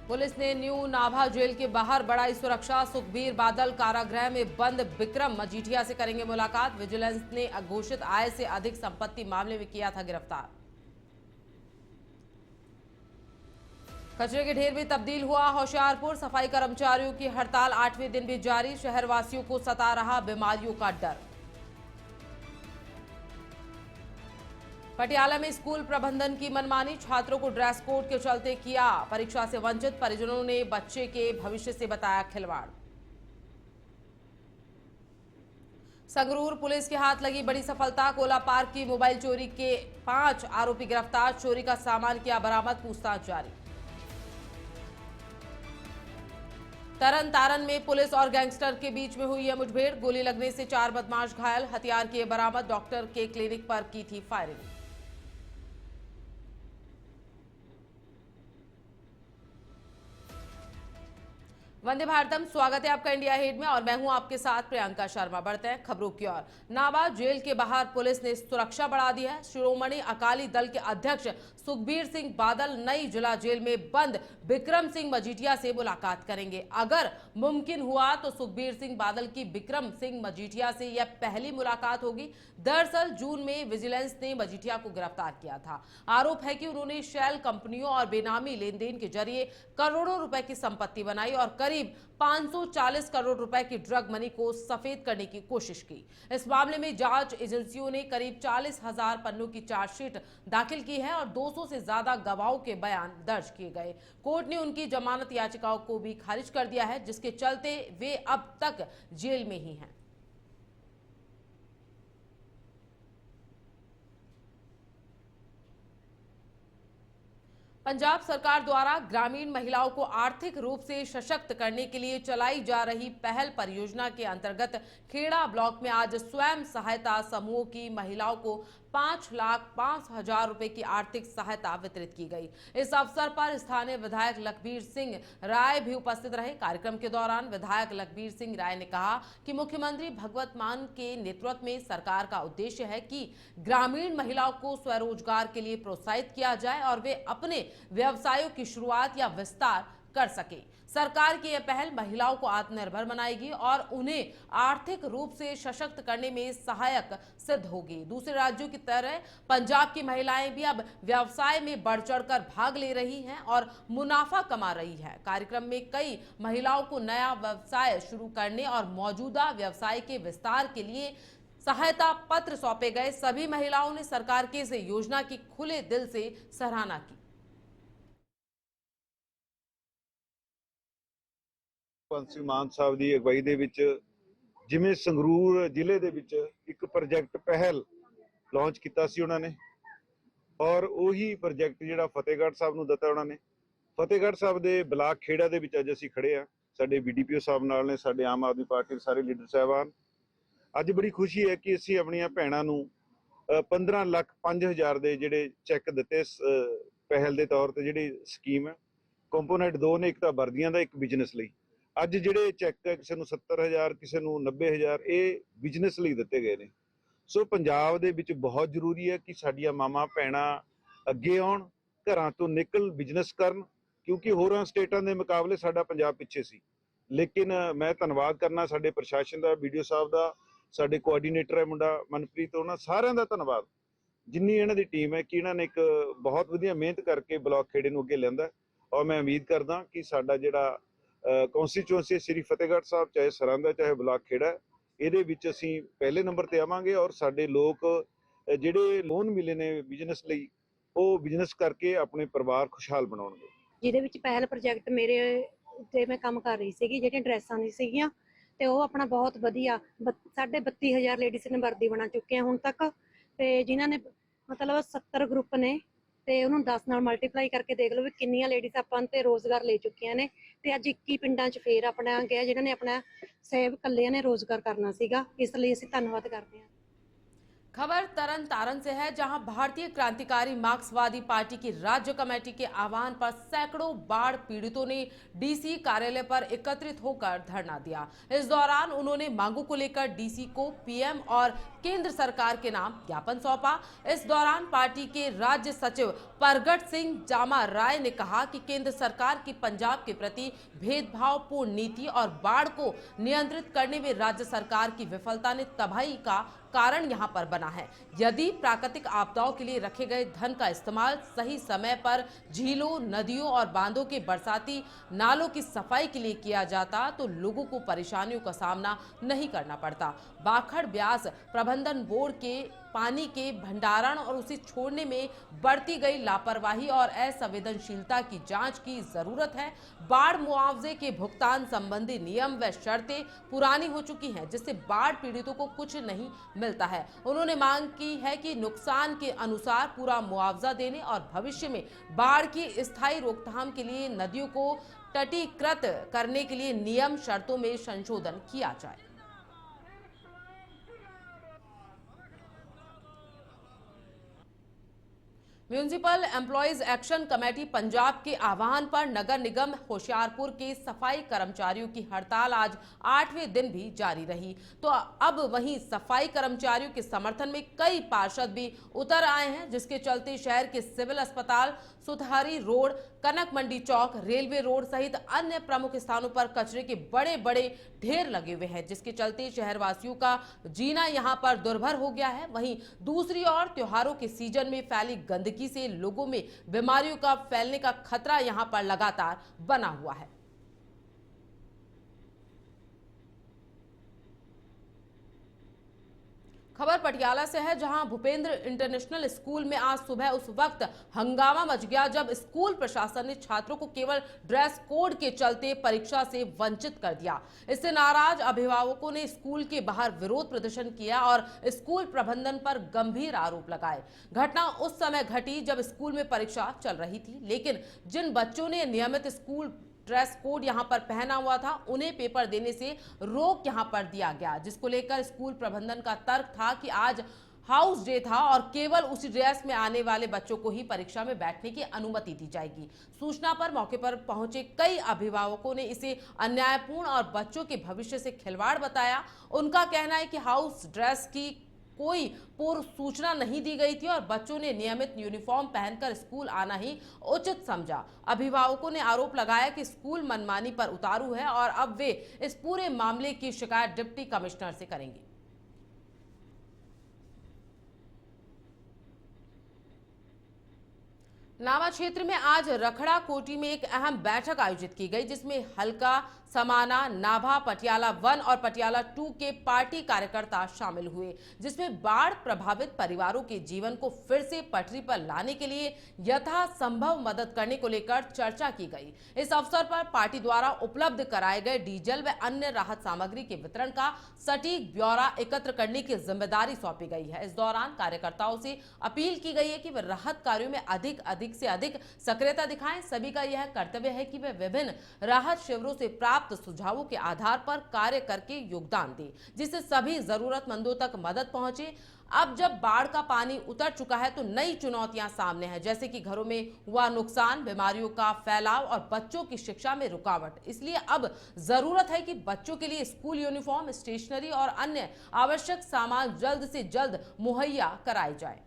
Police ने new Nabha jail के बाहर बढ़ाई सुरक्षा। सुखबीर बादल कारागृह में बंद विक्रम मजीठिया से करेंगे मुलाकात। विजिलेंस ने अघोषित आय से अधिक संपत्ति मामले में किया था गिरफ्तार। कचरे के ढेर में तब्दील हुआ होशियारपुर। सफाई कर्मचारियों की हड़ताल 8वें दिन भी जारी। शहरवासियों को सता रहा बीमारियों का डर। पटियाला में स्कूल प्रबंधन की मनमानी। छात्रों को ड्रेस कोड के चलते किया परीक्षा से वंचित। परिजनों ने बच्चे के भविष्य से बताया खिलवाड़। संगरूर पुलिस के हाथ लगी बड़ी सफलता। कोला पार्क की मोबाइल चोरी के 5 आरोपी गिरफ्तार। चोरी का सामान किया बरामद। पूछताछ जारी। तरन तारन में पुलिस और गैंगस्टर के बीच में हुई है मुठभेड़। गोली लगने से 4 बदमाश घायल। हथियार किए बरामद। डॉक्टर के क्लिनिक पर की थी फायरिंग। वंदे भारतम, स्वागत है आपका इंडिया हेड में और मैं हूं आपके साथ प्रियंका शर्मा। बढ़ते हैं खबरों की ओर। नाभा जेल के बाहर पुलिस ने सुरक्षा बढ़ा दी है। शिरोमणि अकाली दल के अध्यक्ष सुखबीर सिंह बादल नई जिला जेल में बंद विक्रम सिंह मजीठिया से मुलाकात करेंगे। अगर मुमकिन हुआ तो सुखबीर सिंह बादल की विक्रम सिंह मजीठिया से यह पहली मुलाकात होगी। दरअसल जून में विजिलेंस ने मजीठिया को गिरफ्तार किया था। आरोप है कि उन्होंने शेल कंपनियों और बेनामी लेन देन के जरिए करोड़ों रुपए की संपत्ति बनाई और करीब 540 करोड़ रुपए की ड्रग मनी को सफेद करने की कोशिश की। इस मामले में जांच एजेंसियों ने करीब 40,000 पन्नों की चार्जशीट दाखिल की है और 200 से ज्यादा गवाहों के बयान दर्ज किए गए। कोर्ट ने उनकी जमानत याचिकाओं को भी खारिज कर दिया है, जिसके चलते वे अब तक जेल में ही हैं। पंजाब सरकार द्वारा ग्रामीण महिलाओं को आर्थिक रूप से सशक्त करने के लिए चलाई जा रही पहल परियोजना के अंतर्गत खेड़ा ब्लॉक में आज स्वयं सहायता समूहों की महिलाओं को 5,05,000 रुपए की आर्थिक सहायता वितरित की गई। इस अवसर पर स्थानीय विधायक लखबीर सिंह राय भी उपस्थित रहे। कार्यक्रम के दौरान विधायक लखबीर सिंह राय ने कहा कि मुख्यमंत्री भगवत मान के नेतृत्व में सरकार का उद्देश्य है कि ग्रामीण महिलाओं को स्वरोजगार के लिए प्रोत्साहित किया जाए और वे अपने व्यवसायों की शुरुआत या विस्तार कर सके। सरकार की यह पहल महिलाओं को आत्मनिर्भर बनाएगी और उन्हें आर्थिक रूप से सशक्त करने में सहायक सिद्ध होगी। दूसरे राज्यों की तरह पंजाब की महिलाएं भी अब व्यवसाय में बढ़ चढ़कर भाग ले रही हैं और मुनाफा कमा रही हैं। कार्यक्रम में कई महिलाओं को नया व्यवसाय शुरू करने और मौजूदा व्यवसाय के विस्तार के लिए सहायता पत्र सौंपे गए। सभी महिलाओं ने सरकार की इस योजना की खुले दिल से सराहना की। ਭਗਵੰਤ ਸਿੰਘ ਮਾਨ ਸਾਹਿਬ ਦੀ ਅਗਵਾਈ ਦੇ ਵਿੱਚ ਜਿਵੇਂ ਸੰਗਰੂਰ ਜ਼ਿਲ੍ਹੇ ਦੇ ਵਿੱਚ ਇੱਕ ਪ੍ਰੋਜੈਕਟ ਪਹਿਲ ਲਾਂਚ ਕੀਤਾ ਸੀ ਉਹਨਾਂ ਨੇ ਔਰ ਉਹੀ ਪ੍ਰੋਜੈਕਟ ਜਿਹੜਾ ਫਤਿਹਗੜ੍ਹ ਸਾਹਿਬ ਨੂੰ ਦਿੱਤਾ ਉਹਨਾਂ ਨੇ। ਫਤਿਹਗੜ੍ਹ ਸਾਹਿਬ ਦੇ ਬਲਾਕ ਖੇੜਾ ਦੇ ਵਿੱਚ ਅੱਜ ਅਸੀਂ ਖੜੇ ਆ। ਸਾਡੇ ਬੀਡੀਪੀਓ ਸਾਹਿਬ ਨਾਲ ਨੇ, ਸਾਡੇ ਆਮ ਆਦਮੀ ਪਾਰਟੀ ਦੇ ਸਾਰੇ ਲੀਡਰ ਸਾਹਿਬਾਨ। ਅੱਜ ਬੜੀ ਖੁਸ਼ੀ ਹੈ ਕਿ ਅਸੀਂ ਆਪਣੀਆਂ ਭੈਣਾਂ ਨੂੰ 15,05,000 ਦੇ ਜਿਹੜੇ ਚੈੱਕ ਦਿੱਤੇ ਪਹਿਲ ਦੇ ਤੌਰ ਤੇ। ਜਿਹੜੀ ਸਕੀਮ ਹੈ ਕੰਪੋਨੈਂਟ 2 ਨੇ, ਇੱਕ ਤਾਂ ਵਰਦੀਆਂ ਦਾ, ਇੱਕ ਬਿਜ਼ਨਸ ਲਈ। ਅੱਜ ਜਿਹੜੇ ਚੈੱਕ ਕਿਸੇ ਨੂੰ 70,000 ਕਿਸੇ ਨੂੰ 90,000 ਇਹ ਬਿਜ਼ਨਸ ਲਈ ਦਿੱਤੇ ਗਏ ਨੇ। ਸੋ ਪੰਜਾਬ ਦੇ ਵਿੱਚ ਬਹੁਤ ਜ਼ਰੂਰੀ ਹੈ ਕਿ ਸਾਡੀਆਂ ਮਾਵਾਂ ਭੈਣਾਂ ਅੱਗੇ ਆਉਣ, ਘਰਾਂ ਤੋਂ ਨਿਕਲ ਬਿਜ਼ਨਸ ਕਰਨ, ਕਿਉਂਕਿ ਹੋਰਾਂ ਸਟੇਟਾਂ ਦੇ ਮੁਕਾਬਲੇ ਸਾਡਾ ਪੰਜਾਬ ਪਿੱਛੇ ਸੀ। ਲੇਕਿਨ ਮੈਂ ਧੰਨਵਾਦ ਕਰਨਾ ਸਾਡੇ ਪ੍ਰਸ਼ਾਸਨ ਦਾ, ਵੀਡੀਓ ਸਾਹਿਬ ਦਾ, ਸਾਡੇ ਕੋਆਰਡੀਨੇਟਰ ਹੈ ਮੁੰਡਾ ਮਨਪ੍ਰੀਤ, ਉਹਨਾਂ ਸਾਰਿਆਂ ਦਾ ਧੰਨਵਾਦ ਜਿੰਨੀ ਇਹਨਾਂ ਦੀ ਟੀਮ ਹੈ ਕਿ ਇਹਨਾਂ ਨੇ ਇੱਕ ਬਹੁਤ ਵਧੀਆ ਮਿਹਨਤ ਕਰਕੇ ਬਲਾਕ ਖੇੜੇ ਨੂੰ ਅੱਗੇ ਲਿਆਂਦਾ। ਔਰ ਮੈਂ ਉਮੀਦ ਕਰਦਾ ਕਿ ਸਾਡਾ ਜਿਹੜਾ ਕੌਂਸਟੀਚੁਐਂਸੀ ਸ੍ਰੀ ਫਤਿਹਗੜ੍ਹ ਸਾਹਿਬ, ਚਾਹੇ ਸਰਹੰਦ ਹੈ ਚਾਹੇ ਬਲਾਕ ਖੇੜਾ, ਇਹਦੇ ਵਿੱਚ ਅਸੀਂ ਪਹਿਲੇ ਨੰਬਰ ਤੇ ਆਵਾਂਗੇ ਔਰ ਸਾਡੇ ਲੋਕ ਜਿਹੜੇ ਲੋਨ ਮਿਲੇ ਨੇ ਬਿਜ਼ਨਸ ਲਈ ਉਹ ਬਿਜ਼ਨਸ ਕਰਕੇ ਆਪਣੇ ਪਰਿਵਾਰ ਖੁਸ਼ਹਾਲ ਬਣਾਉਣਗੇ। ਜਿਹਦੇ ਵਿੱਚ ਪਹਿਲ ਪ੍ਰੋਜੈਕਟ ਮੇਰੇ ਉੱਤੇ ਮੈਂ ਕੰਮ ਕਰ ਰਹੀ ਸੀਗੀ, ਜਿਹੜੀਆਂ ਡਰੈਸਾਂ ਦੀ ਸੀਗੀਆਂ ਤੇ ਉਹ ਆਪਣਾ ਬਹੁਤ ਵਧੀਆ 32,000 ਲੇਡੀਜ਼ ਨੇ ਵਰਦੀ ਬਣਾ ਚੁੱਕੇ ਆ ਹੁਣ ਤੱਕ। ਤੇ ਜਿਨ੍ਹਾਂ ਨੇ ਮਤਲਬ 70 ਗਰੁੱਪ ਨੇ ਤੇ ਉਹਨੂੰ 10 ਨਾਲ ਮਲਟੀਪਲਾਈ ਕਰਕੇ ਦੇਖ ਲਓ ਵੀ ਕਿੰਨੀਆਂ ਲੇਡੀਜ਼ ਆਪਾਂ ਤੇ ਰੋਜ਼ਗਾਰ ਲੈ ਚੁੱਕੀਆਂ ਨੇ। ਤੇ ਅੱਜ 21 ਪਿੰਡਾਂ 'ਚ ਫੇਰ ਆਪਣਾ ਗਿਆ ਜਿਹਨਾਂ ਨੇ ਆਪਣਾ ਸੇਵ ਕੱਲਿਆਂ ਨੇ ਰੋਜ਼ਗਾਰ ਕਰਨਾ ਸੀਗਾ। ਇਸ ਲਈ ਅਸੀਂ ਧੰਨਵਾਦ ਕਰਦੇ ਹਾਂ। खबर तरन तारन से है, जहां भारतीय क्रांतिकारी मार्क्सवादी पार्टी की राज्य कमेटी के आह्वान पर सैकड़ों बाढ़ पीड़ितों ने डीसी कार्यालय पर एकत्रित होकर धरना दिया। इस दौरान उन्होंने मांगों को लेकर डीसी को पीएम और केंद्र सरकार के नाम ज्ञापन सौंपा। इस दौरान पार्टी के राज्य सचिव परगट सिंह जामा राय ने कहा कि केंद्र सरकार की पंजाब के प्रति भेदभावपूर्ण नीति और बाढ़ को नियंत्रित करने में राज्य सरकार की विफलता ने तबाही का कारण यहां पर बना है। यदि प्राकृतिक आपदाओं के लिए रखे गए धन का इस्तेमाल सही समय पर झीलों, नदियों और बांधों के बरसाती नालों की सफाई के लिए किया जाता तो लोगों को परेशानियों का सामना नहीं करना पड़ता। बाखड़ ब्यास प्रबंधन बोर्ड के पानी के भंडारण और उसे छोड़ने में बढ़ती गई लापरवाही और असंवेदनशीलता की जांच की जरूरत है। बाढ़ मुआवजे के भुगतान संबंधी नियम व शर्तें पुरानी हो चुकी हैं, जिससे बाढ़ पीड़ितों को कुछ नहीं मिलता है। उन्होंने मांग की है कि नुकसान के अनुसार पूरा मुआवजा देने और भविष्य में बाढ़ की स्थायी रोकथाम के लिए नदियों को तटीकृत करने के लिए नियम शर्तों में संशोधन किया जाए। Municipal employees action committee Punjab के आह्वान पर नगर निगम होशियारपुर के सफाई कर्मचारियों की हड़ताल आज 8वें दिन भी जारी रही। तो अब वहीं सफाई कर्मचारियों के समर्थन में कई पार्षद भी उतर आए हैं, जिसके चलते शहर के सिविल अस्पताल, सुथारी रोड, कनक मंडी चौक, रेलवे रोड सहित अन्य प्रमुख स्थानों पर कचरे के बड़े बड़े ढेर लगे हुए हैं, जिसके चलते शहरवासियों का जीना यहां पर दुर्भर हो गया है। वहीं दूसरी ओर त्योहारों के सीजन में फैली गंदगी से लोगों में बीमारियों का फैलने का खतरा यहां पर लगातार बना हुआ है। खबर पटियाला से है, जहां भूपेंद्र इंटरनेशनल स्कूल में आज सुबह उस वक्त हंगामा मच गया जब स्कूल प्रशासन ने छात्रों को केवल ड्रेस कोड के चलते परीक्षा से वंचित कर दिया। इससे नाराज अभिभावकों ने स्कूल के बाहर विरोध प्रदर्शन किया और स्कूल प्रबंधन पर गंभीर आरोप लगाए। घटना उस समय घटी जब स्कूल में परीक्षा चल रही थी, लेकिन जिन बच्चों ने नियमित स्कूल ड्रेस कोड यहां पर पहना हुआ था, उन्हें पेपर देने से रोक यहां पर दिया गया, जिसको लेकर स्कूल प्रबंधन का तर्क था कि आज हाउस डे था और केवल उसी ड्रेस में आने वाले बच्चों को ही परीक्षा में बैठने की अनुमति दी जाएगी। सूचना पर मौके पर पहुंचे कई अभिभावकों ने इसे अन्यायपूर्ण और बच्चों के भविष्य से खिलवाड़ बताया। उनका कहना है कि हाउस ड्रेस की कोई पूर्व सूचना नहीं दी गई थी और बच्चों ने नियमित यूनिफॉर्म पहनकर स्कूल आना ही उचित समझा। अभिभावकों ने आरोप लगाया कि स्कूल मनमानी पर उतारू है और अब वे इस पूरे मामले की शिकायत डिप्टी कमिश्नर से करेंगे। नावा क्षेत्र में आज रखड़ा कोटी में एक अहम बैठक आयोजित की गई, जिसमें हल्का, समाना, नाभा, पटियाला 1 और पटियाला 2 के पार्टी कार्यकर्ता शामिल हुए, जिसमें बाढ़ प्रभावित परिवारों के जीवन को फिर से पटरी पर लाने के लिए यथासंभव मदद करने को लेकर चर्चा की गई। इस अवसर पर पार्टी द्वारा उपलब्ध कराए गए डीजल व अन्य राहत सामग्री के वितरण का सटीक ब्यौरा एकत्र करने की जिम्मेदारी सौंपी गई है। इस दौरान कार्यकर्ताओं से अपील की गई है कि वे राहत कार्यों में अधिक से अधिक सक्रियता दिखाएं। सभी का यह कर्तव्य है कि वे विभिन्न राहत शिविरों से प्राप्त सुझावों के आधार पर कार्य करके योगदान दें, जिससे सभी जरूरतमंदों तक मदद पहुंचे। अब जब बाढ़ का पानी उतर चुका है तो नई चुनौतियां सामने हैं, जैसे कि घरों में हुआ नुकसान, बीमारियों का फैलाव और बच्चों की शिक्षा में रुकावट। इसलिए अब जरूरत है कि बच्चों के लिए स्कूल यूनिफॉर्म, स्टेशनरी और अन्य आवश्यक सामान जल्द से जल्द मुहैया कराए जाए।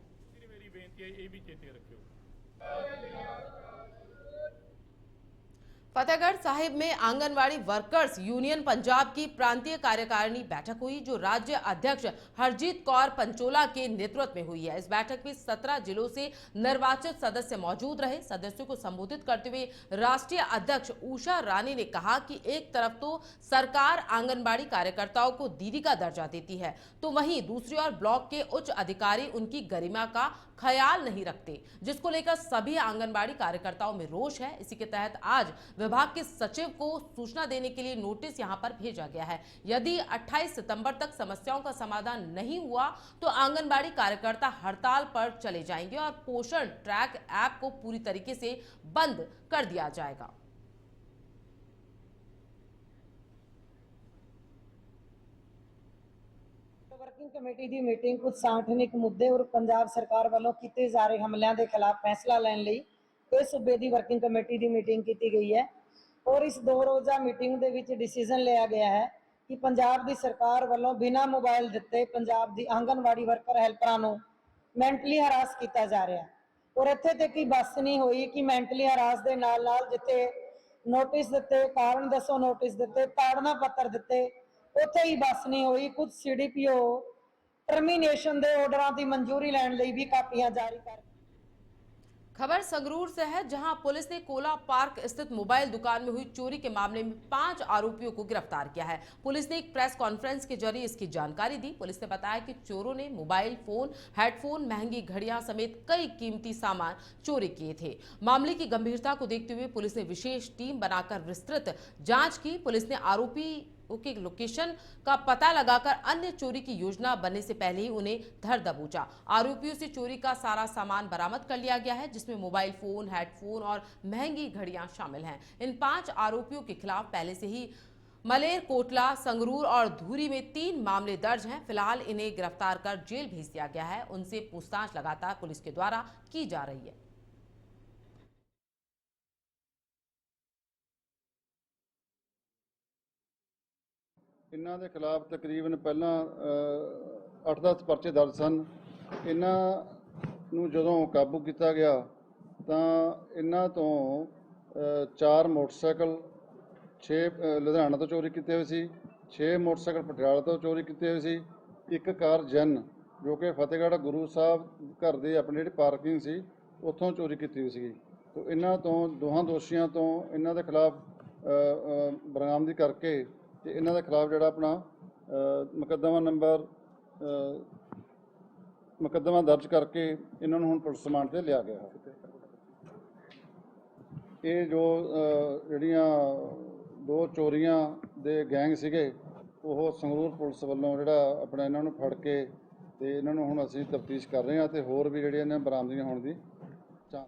फतेहगढ़ साहिब में आंगनवाड़ी वर्कर्स यूनियन पंजाब की प्रांतीय कार्यकारिणी बैठक हुई, जो राज्य अध्यक्ष हरजीत कौर पंचोला के नेतृत्व में हुई है। इस बैठक में 17 जिलों से निर्वाचित सदस्य मौजूद रहे। सदस्यों को संबोधित करते हुए राष्ट्रीय अध्यक्ष उषा रानी ने कहा कि एक तरफ तो सरकार आंगनबाड़ी कार्यकर्ताओं को दीदी का दर्जा देती है, तो वहीं दूसरी ओर ब्लॉक के उच्च अधिकारी उनकी गरिमा का ख्याल नहीं रखते, जिसको लेकर सभी आंगनबाड़ी कार्यकर्ताओं में रोष है। इसी के तहत आज विभाग के सचिव को सूचना देने के लिए नोटिस यहां पर भेजा गया है। यदि 28 सितंबर तक समस्याओं का समाधान नहीं हुआ तो आंगनबाड़ी कार्यकर्ता हड़ताल पर चले जाएंगे और पोषण ट्रैक ऐप को पूरी तरीके से बंद कर दिया जाएगा। वर्किंग ਕਮੇਟੀ ਦੀ ਮੀਟਿੰਗ ਕੁਝ ਸਾਂਠਨਿਕ ਮੁੱਦੇ ਔਰ ਪੰਜਾਬ ਸਰਕਾਰ ਵੱਲੋਂ ਕੀਤੇ ਜਾ ਰਹੇ ਹਮਲਿਆਂ ਦੇ ਖਿਲਾਫ ਫੈਸਲਾ ਲੈਣ ਲਈ ਇਸ ਸੂਬੇ ਦੀ ਵਰਕਿੰਗ ਕਮੇਟੀ ਦੀ ਮੀਟਿੰਗ ਕੀਤੀ ਗਈ ਹੈ ਔਰ ਇਸ 2 ਰੋਜ਼ਾ ਮੀਟਿੰਗ ਦੇ ਵਿੱਚ ਡਿਸੀਜਨ ਲਿਆ ਗਿਆ ਹੈ ਕਿ ਪੰਜਾਬ ਦੀ ਸਰਕਾਰ ਵੱਲੋਂ ਬਿਨਾਂ ਮੋਬਾਈਲ ਦਿੱਤੇ ਪੰਜਾਬ ਦੀ ਆਂਗਨਵਾੜੀ ਵਰਕਰ ਹੈਲਪਰਾਂ ਨੂੰ ਮੈਂਟਲੀ ਹਰਾਸ ਕੀਤਾ ਜਾ ਰਿਹਾ ਹੈ ਔਰ ਇੱਥੇ ਤੱਕ ਹੀ ਬਸ ਨਹੀਂ ਹੋਈ ਕਿ ਮੈਂਟਲੀ ਹਰਾਸ ਦੇ ਨਾਲ ਨਾਲ ਜਿੱਥੇ ਨੋਟਿਸ ਦਿੱਤੇ, ਕਾਰਨ ਦੱਸੋ ਨੋਟਿਸ ਦਿੱਤੇ, ਤਾੜਨਾ ਪੱਤਰ ਦਿੱਤੇ, ਉੱਥੇ ਹੀ ਬਸ ਨਹੀਂ ਹੋਈ। कुछ CDPO टर्मिनेशन के ऑर्डर की मंजूरी लैण लई भी कापियां जारी कर। खबर संगरूर से है, जहां पुलिस ने कोला पार्क स्थित मोबाइल दुकान में हुई चोरी के मामले में 5 आरोपियों को गिरफ्तार किया है। पुलिस ने एक प्रेस कॉन्फ्रेंस के जरिए इसकी जानकारी दी। पुलिस ने बताया कि चोरों ने मोबाइल फोन, हेडफोन, महंगी घड़ियां समेत कई कीमती सामान चोरी किए थे। मामले की गंभीरता को देखते हुए पुलिस ने विशेष टीम बनाकर विस्तृत जांच की। पुलिस ने आरोपी के लोकेशन का पता लगाकर अन्य चोरी की योजना बनने से पहले ही उन्हें धर दबोचा। आरोपियों से चोरी का सारा सामान बरामद कर लिया गया है, जिसमें मोबाइल फोन, हेडफोन और महंगी घड़ियां शामिल हैं। इन 5 आरोपियों के खिलाफ पहले से ही मलेर कोटला, संगरूर और धूरी में 3 मामले दर्ज हैं। फिलहाल इन्हें गिरफ्तार कर जेल भेज दिया गया है। उनसे पूछताछ लगातार पुलिस के द्वारा की जा रही है। इन्हां दे खिलाफ तकरीबन पहला 8-10 परचे दर्ज सन। इन्हां नूं जदों काबू किया गया तो इन्हां तो 4 मोटरसाइकिल 6 लुधियाना तो चोरी किए हुए सी, 6 मोटरसाइकिल पटियाला तो चोरी किए हुए सी, 1 कार जन जो कि फतेहगढ़ गुरु साहब घर की अपनी जी पार्किंग सी उत्थों चोरी की हुई सी। तो इन्हां तो दोहां दोषियों तो इन्हां दे खिलाफ बरामदी करके ते इन्हां दे खिलाफ जिहड़ा अपना मुकदमा दर्ज करके इन्हां नूं हुण पुलिस रिमांड ते लिया गया। ये जो जिहड़ियां 2 चोरियां दे गैंग सीगे ਉਹ ਸੰਗਰੂਰ ਪੁਲਿਸ ਵੱਲੋਂ ਜਿਹੜਾ ਆਪਣਾ ਇਹਨਾਂ ਨੂੰ ਫੜ ਕੇ ਤੇ ਇਹਨਾਂ ਨੂੰ ਹੁਣ ਅਸੀਂ ਤਫਤੀਸ਼ ਕਰ ਰਹੇ ਹਾਂ ਤੇ ਹੋਰ ਵੀ ਜਿਹੜੀਆਂ ਇਹਨਾਂ ਬਰਾਮਦੀਆਂ ਹੋਣ ਦੀ ਚਾਹ।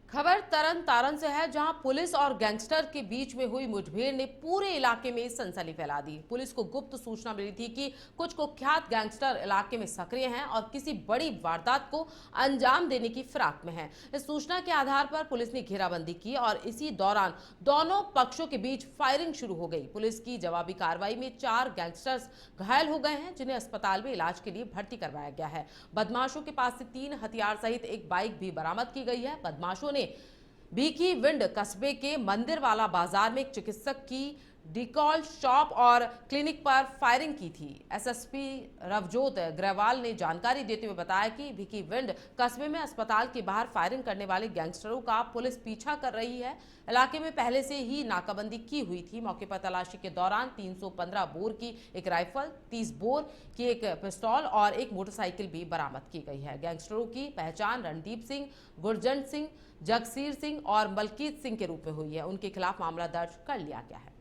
खबर तरन तारण से है, जहां पुलिस और गैंगस्टर के बीच में हुई मुठभेड़ ने पूरे इलाके में सनसनी फैला दी। पुलिस को गुप्त सूचना मिली थी कि कुछ कुख्यात गैंगस्टर इलाके में सक्रिय हैं और किसी बड़ी वारदात को अंजाम देने की फिराक में हैं। इस सूचना के आधार पर पुलिस ने घेराबंदी की और इसी दौरान दोनों पक्षों के बीच फायरिंग शुरू हो गई। पुलिस की जवाबी कार्रवाई में 4 गैंगस्टर्स घायल हो गए हैं, जिन्हें अस्पताल में इलाज के लिए भर्ती करवाया गया है। बदमाशों के पास से 3 हथियार सहित एक बाइक भी बरामद की गई है। बदमाशों ने भीखी विंड कस्बे के मंदिर वाला बाजार में एक चिकित्सक की डिकॉल शॉप और क्लिनिक पर फायरिंग की थी। एसएसपी रवजोत ग्रेवाल ने जानकारी देते हुए बताया कि भीखी विंड कस्बे में अस्पताल के बाहर फायरिंग करने वाले गैंगस्टरों का पुलिस पीछा कर रही है। इलाके में पहले से ही नाकाबंदी की हुई थी। मौके पर तलाशी के दौरान 315 बोर की एक राइफल, 30 बोर की एक पिस्तौल और एक मोटरसाइकिल भी बरामद की गई है। गैंगस्टरों की पहचान रणदीप सिंह, गुरजंट सिंह, जगसीर सिंह और मलकीत सिंह के रूप में हुई है। उनके खिलाफ मामला दर्ज कर लिया गया है।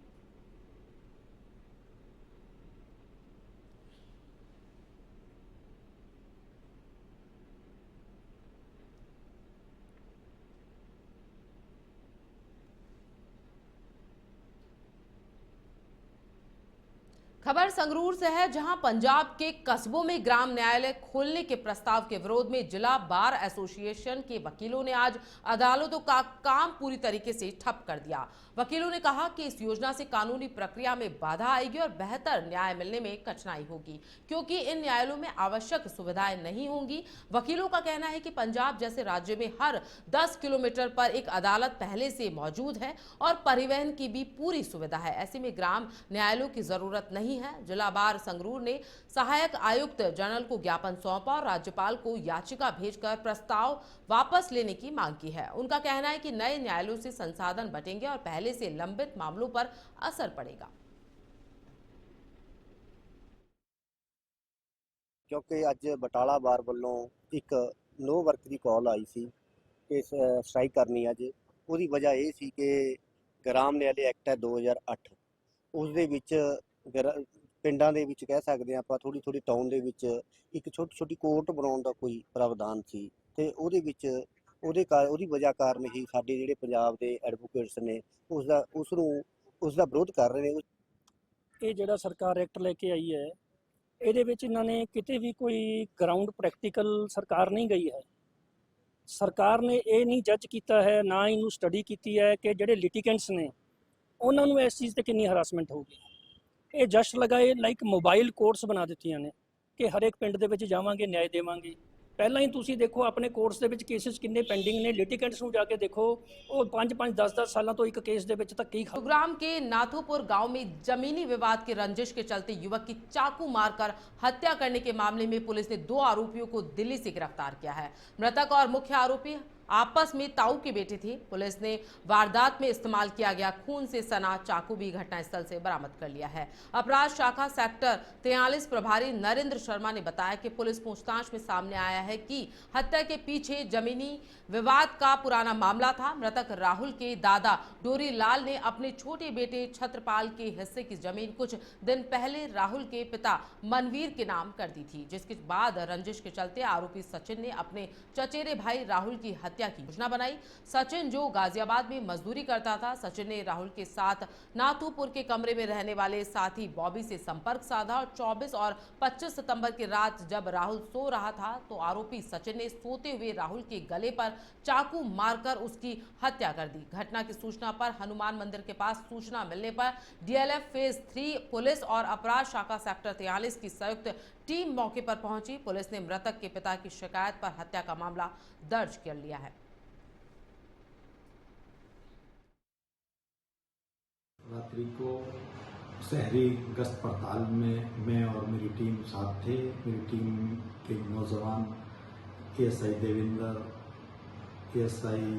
खबर संगरूर से है, जहां पंजाब के कस्बों में ग्राम न्यायालय खोलने के प्रस्ताव के विरोध में जिला बार एसोसिएशन के वकीलों ने आज अदालतों का काम पूरी तरीके से ठप कर दिया। वकीलों ने कहा कि इस योजना से कानूनी प्रक्रिया में बाधा आएगी और बेहतर न्याय मिलने में कठिनाई होगी, क्योंकि इन न्यायालयों में आवश्यक सुविधाएं नहीं होंगी। वकीलों का कहना है कि पंजाब जैसे राज्य में हर 10 किलोमीटर पर एक अदालत पहले से मौजूद है और परिवहन की भी पूरी सुविधा है। ऐसे में ग्राम न्यायालयों की जरूरत नहीं है। जिला बार संगरूर ने सहायक आयुक्त जनरल को ज्ञापन सौंपा और राज्यपाल को याचिका भेजकर प्रस्ताव वापस लेने की मांग की है। उनका कहना है कि नए न्यायालयों से संसाधन बटेंगे और पहले से लंबित मामलों पर असर पड़ेगा। क्योंकि अज बटाला बार वालों एक नो वर्क की कॉल आई सी कि स्ट्राइक करनी अज, उसकी वजह यह सी कि ग्राम न्यायालय एक्ट है 2008 उस दे विच पिंडां दे विच कह सकते हैं आपां थोड़ी टाउन दे विच एक छोटी कोर्ट बनाउण दा कोई प्रावधान सी ते उहदे विच उहदी वजह कारण ही साडे जिहड़े पंजाब दे एडवोकेट्स ने उसदा विरोध कर रहे ने। ये जिहड़ा सरकार एक्ट लेके आई है ਇਹਦੇ ਵਿੱਚ ਇਹਨਾਂ ਨੇ ਕਿਤੇ ਵੀ ਕੋਈ ਗਰਾਊਂਡ ਪ੍ਰੈਕਟੀਕਲ ਸਰਕਾਰ ਨਹੀਂ ਗਈ ਹੈ। ਸਰਕਾਰ ਨੇ ਇਹ ਨਹੀਂ ਜੱਜ ਕੀਤਾ ਹੈ, ਨਾ ਇਹਨੂੰ ਸਟੱਡੀ ਕੀਤੀ ਹੈ ਕਿ ਜਿਹੜੇ ਲਿਟੀਗੈਂਟਸ ਨੇ ਉਹਨਾਂ ਨੂੰ ਇਸ ਚੀਜ਼ ਤੇ ਕਿੰਨੀ ਹਰਾਸਮੈਂਟ ਹੋਊਗੀ। ਇਹ ਜਸ਼ ਲਗਾਏ ਲਾਈਕ ਮੋਬਾਈਲ ਕੋਰਟਸ ਬਣਾ ਦਿੱਤੀਆਂ ਨੇ ਕਿ ਹਰ ਇੱਕ ਪਿੰਡ ਦੇ ਵਿੱਚ ਜਾਵਾਂਗੇ, ਨਿਆਂ ਦੇਵਾਂਗੇ। ਪਹਿਲਾਂ ही ਤੁਸੀਂ देखो अपने कोर्ट्स ਦੇ ਵਿੱਚ ਕੇਸਿਸ ਕਿੰਨੇ ਪੈਂਡਿੰਗ ਨੇ, ਲਿਟੀਗੈਂਟਸ ਨੂੰ ਜਾ ਕੇ देखो ਉਹ 5-5 10-10 ਸਾਲਾਂ ਤੋਂ ਇੱਕ केस ਦੇ ਵਿੱਚ ਧੱਕੇ ਹੀ ਖਾ। गुरुग्राम के नाथोपुर गांव में जमीनी विवाद की रंजिश के चलते युवक की चाकू मारकर हत्या करने के मामले में पुलिस ने 2 आरोपियों को दिल्ली से गिरफ्तार किया है। मृतक और मुख्य आरोपी आपस में ताऊ के बेटे थे। पुलिस ने वारदात में इस्तेमाल किया गया खून से सना चाकू भी घटनास्थल से बरामद कर लिया है। अपराध शाखा सेक्टर 43 प्रभारी नरेंद्र शर्मा ने बताया कि पुलिस पूछताछ में सामने आया है कि हत्या के पीछे जमीनी विवाद का पुराना मामला था। मृतक राहुल के दादा डोरी लाल ने अपने छोटे बेटे छत्रपाल के हिस्से की जमीन कुछ दिन पहले राहुल के पिता मनवीर के नाम कर दी थी, जिसके बाद रंजिश के चलते आरोपी सचिन ने अपने चचेरे भाई राहुल की हत्या की योजना बनाई। सचिन जो गाजियाबाद में मजदूरी करता था, सचिन ने राहुल के साथ नाथूपुर के कमरे में रहने वाले साथी बॉबी से संपर्क साधा और 24 और 25 सितंबर की रात जब राहुल सो रहा था तो आरोपी सचिन ने सोते हुए राहुल के गले पर चाकू मारकर उसकी हत्या कर दी। घटना की सूचना पर हनुमान मंदिर के पास सूचना मिलने पर डीएलएफ फेज 3 पुलिस और अपराध शाखा सेक्टर 43 की संयुक्त टीम मौके पर पहुंची। पुलिस ने मृतक के पिता की शिकायत पर हत्या का मामला दर्ज कर लिया है। रात्रि को शहरी गश्त पड़ताल में मैं और मेरी टीम साथ थे। मेरी टीम के नौजवान ASI Devendra, ASI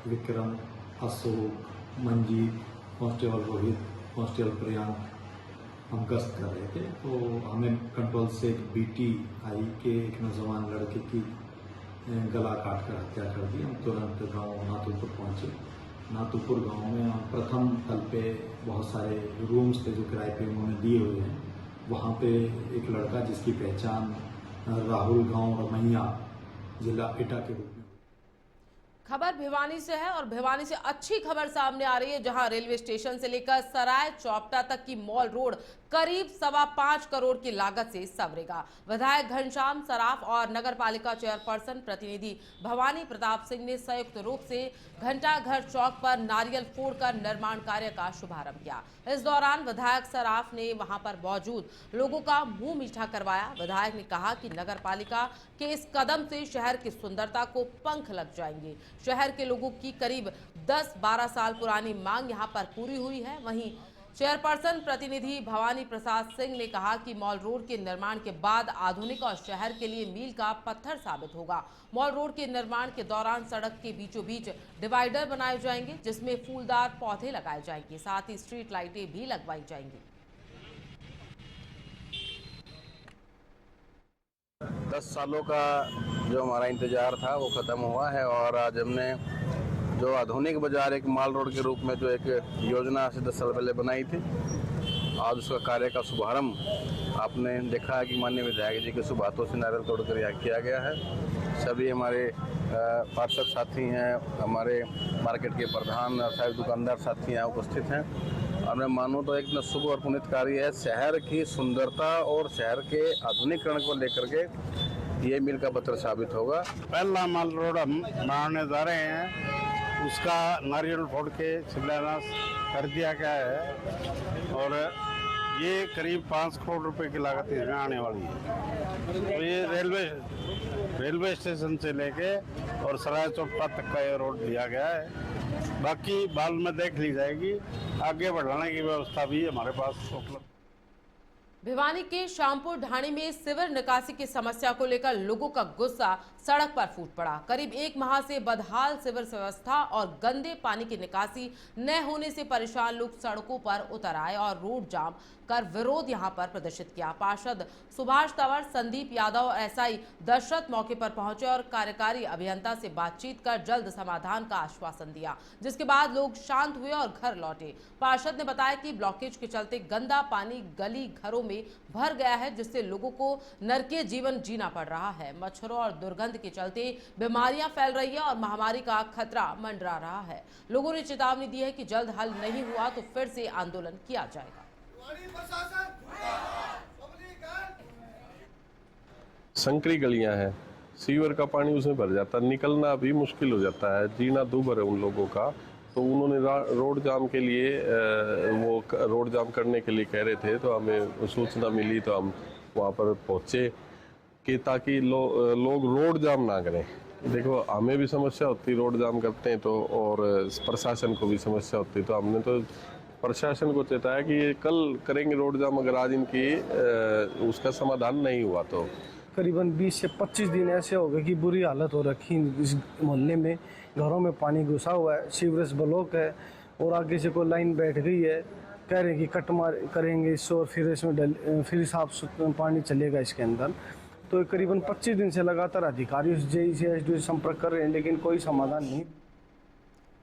Vikram, Ashok, Manjeet, constable Rohit, constable Priyank हम गश्त कर रहे थे तो हमें कंट्रोल से एक बीटी आई कि एक नौजवान लड़के की गला काट कर हत्या कर दी। हम तुरंत गांव नाथूपुर पहुंचे। नाथूपुर गांव में हम प्रथम तल पे बहुत सारे रूम्स थे जो किराए पे उन्होंने दिए हुए हैं। वहाँ पे एक लड़का जिसकी पहचान राहुल गांव रमैया जिला एटा के रूप में। खबर भिवानी से है और भिवानी से अच्छी खबर सामने आ रही है, जहां रेलवे स्टेशन से लेकर सराय चौपटा तक की मॉल रोड करीब 5.25 करोड़ की लागत से संवरेगा। विधायक घनश्याम सराफ और नगर पालिका चेयरपर्सन प्रतिनिधि भवानी प्रताप सिंह ने संयुक्त रूप से घंटाघर चौक पर नारियल फोड़कर निर्माण कार्य का शुभारंभ किया। इस दौरान विधायक सराफ ने वहां पर मौजूद लोगों का मुंह मीठा करवाया। विधायक ने कहा कि नगर पालिका के इस कदम से शहर की सुंदरता को पंख लग जाएंगे। शहर के लोगों की करीब 10-12 साल पुरानी मांग यहां पर पूरी हुई है। वहीं चेयरपर्सन प्रतिनिधि भवानी प्रसाद सिंह ने कहा कि मॉल रोड के निर्माण के बाद आधुनिक और शहर के लिए मील का पत्थर साबित होगा। मॉल रोड के निर्माण के दौरान सड़क के बीचों बीच डिवाइडर बनाए जाएंगे जिसमें फूलदार पौधे लगाए जाएंगे, साथ ही स्ट्रीट लाइटें भी लगवाई जाएंगी। 10 सालों का जो हमारा इंतजार था वो खत्म हुआ है और आज हमने जो आधुनिक बाजार एक माल रोड के रूप में जो एक योजना से 10 साल पहले बनाई थी, आज उसका कार्य का शुभारंभ आपने देखा है कि माननीय विधायक जी के शुभ हाथों से नारियल तोड़कर यहाँ किया गया है। सभी हमारे पार्षद साथी हैं, हमारे मार्केट के प्रधान और सारे दुकानदार साथी यहाँ उपस्थित हैं और मैं मानूँ तो एक शुभ और पुनीत कार्य है। शहर की सुंदरता और शहर के आधुनिकरण को लेकर के ये मील का पत्थर साबित होगा। पहला माल रोड हम बनाने जा रहे हैं, उसका नारियल फोड़ के शिलान्यास कर दिया गया है और ये करीब 5 करोड़ रुपए की लागत इसमें आने वाली है। तो ये रेलवे स्टेशन से लेके और सराय चौपटा तक का ये रोड दिया गया है। बाकी बाद में देख ली जाएगी, आगे बढ़ाने की व्यवस्था भी हमारे पास उपलब्ध। भिवानी के शामपुर ढाणी में सीवर निकासी की समस्या को लेकर लोगों का गुस्सा सड़क पर फूट पड़ा। करीब 1 माह से बदहाल सीवर व्यवस्था और गंदे पानी की निकासी न होने से परेशान लोग सड़कों पर उतर आए और रोड जाम कर विरोध यहां पर प्रदर्शित किया। पार्षद सुभाष तंवर, संदीप यादव और एसआई दशरथ मौके पर पहुंचे और कार्यकारी अभियंता से बातचीत कर जल्द समाधान का आश्वासन दिया, जिसके बाद लोग शांत हुए और घर लौटे। पार्षद ने बताया कि ब्लॉकेज के चलते गंदा पानी गली घरों में भर गया है, जिससे लोगों को नरकीय जीवन जीना पड़ रहा है। मच्छरों और दुर्गंध के चलते बीमारियां फैल रही है और महामारी का खतरा मंडरा रहा है। लोगों ने चेतावनी दी है कि जल्द हल नहीं हुआ तो फिर से आंदोलन किया जाएगा। संकरी गलियां हैं, सीवर का पानी उसमें भर जाता है, निकलना भी मुश्किल हो जाता है, जीना दूभर है उन लोगों का। तो उन्होंने रोड जाम के लिए वो रोड जाम करने के लिए कह रहे थे, तो हमें सूचना मिली तो हम वहाँ पर पहुँचे कि ताकि लोग रोड जाम ना करें। देखो हमें भी समस्या होती, रोड जाम करते हैं तो, और प्रशासन को भी समस्या होती, तो हमने तो प्रशासन को चेताया कि ये कल करेंगे रोड जाम, अगर आज इनकी उसका समाधान नहीं हुआ तो। करीबन 20 से 25 दिन ऐसे हो गए कि बुरी हालत हो रखी इस मोहल्ले में, घरों में पानी घुसा हुआ है, सीवरेज ब्लॉक है और आगे से कोई लाइन बैठ गई है, कह रहे हैं कि कट मार करेंगे इससे और फिर इसमें फिर साफ पानी चलेगा इसके अंदर। तो करीबन 25 दिन से लगातार अधिकारियों से जेई से एसडीओ से संपर्क कर रहे हैं, लेकिन कोई समाधान नहीं।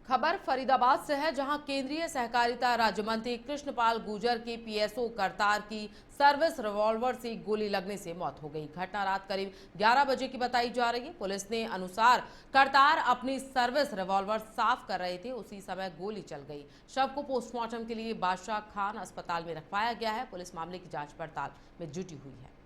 खबर फरीदाबाद से है, जहां केंद्रीय सहकारिता राज्य मंत्री कृष्णपाल गुर्जर के पीएसओ करतार की सर्विस रिवॉल्वर से गोली लगने से मौत हो गई। घटना रात करीब 11 बजे की बताई जा रही है। पुलिस ने अनुसार करतार अपनी सर्विस रिवॉल्वर साफ कर रहे थे, उसी समय गोली चल गई। शव को पोस्टमार्टम के लिए बादशाह खान अस्पताल में रखवाया गया है। पुलिस मामले की जांच पड़ताल में जुटी हुई है।